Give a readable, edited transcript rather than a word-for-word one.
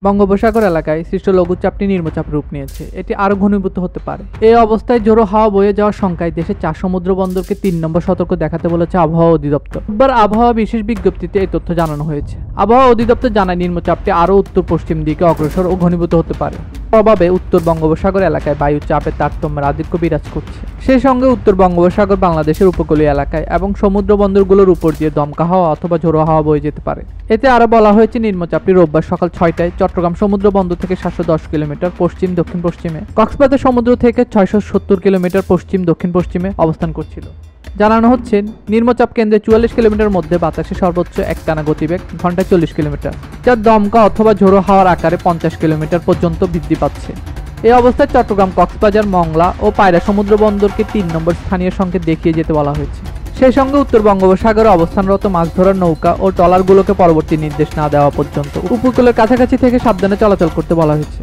বঙ্গোপসাগর এলাকায় সৃষ্ট লঘুচাপটি নিম্নচাপ রূপ নিয়েছে। এটি আরও ঘনীভূত হতে পারে। এই অবস্থায় জোরো হাওয়া বয়ে যাওয়ার শঙ্কায় দেশের 4 সমুদ্র বন্দরকে 3 নম্বর সতর্ক দেখাতে বলেছে আবহাওয়া অধিদপ্তর। বুধবার আবহাওয়া বিশেষ বিজ্ঞপ্তিতে এই তথ্য জানানো হয়েছে। আবহাওয়া অধিদপ্তর জানায় নিম্নচাপটি আরও উত্তর পশ্চিম দিকে অগ্রসর ও ঘনীভূত হতে পারে। প্রভাবে উত্তর বঙ্গোপসাগর এলাকায় বায়ু চাপের তারতম্যের আধিক্য বিরাজ করছে। সেই সঙ্গে উত্তর বঙ্গোপসাগর বাংলাদেশের উপকূলীয় এলাকায় এবং সমুদ্র বন্দরগুলোর উপর দিয়ে দমকা হাওয়া অথবা ঝোড়ো হাওয়া বয়ে যেতে পারে। এতে আরও বলা হয়েছে নিম্নচাপটি রোববার সকাল 6টায় চট্টগ্রাম সমুদ্র বন্দর থেকে 710 কিলোমিটার পশ্চিম দক্ষিণ পশ্চিমে, কক্সবাজার সমুদ্র থেকে 670 কিলোমিটার পশ্চিম দক্ষিণ পশ্চিমে অবস্থান করছিল। জানানো হচ্ছে নিম্নচাপ কেন্দ্রে 44 কিলোমিটার মধ্যে বাতাসে সর্বোচ্চ একটানা গতিবেগ ঘন্টায় 40 কিলোমিটার, যা দমকা অথবা ঝোড়ো হাওয়ার আকারে 50 কিলোমিটার পর্যন্ত বৃদ্ধি পাচ্ছে। এই অবস্থায় চট্টগ্রাম, কক্সবাজার, মংলা ও পায়রা সমুদ্র বন্দরকে 3 নম্বর স্থানীয় সংকেত দেখিয়ে যেতে বলা হয়েছে। সেই সঙ্গে উত্তর বঙ্গোপসাগরে অবস্থানরত মাছ ধরার নৌকা ও ট্রলারগুলোকে পরবর্তী নির্দেশ না দেওয়া পর্যন্ত উপকূলের কাছাকাছি থেকে সাবধানে চলাচল করতে বলা হয়েছে।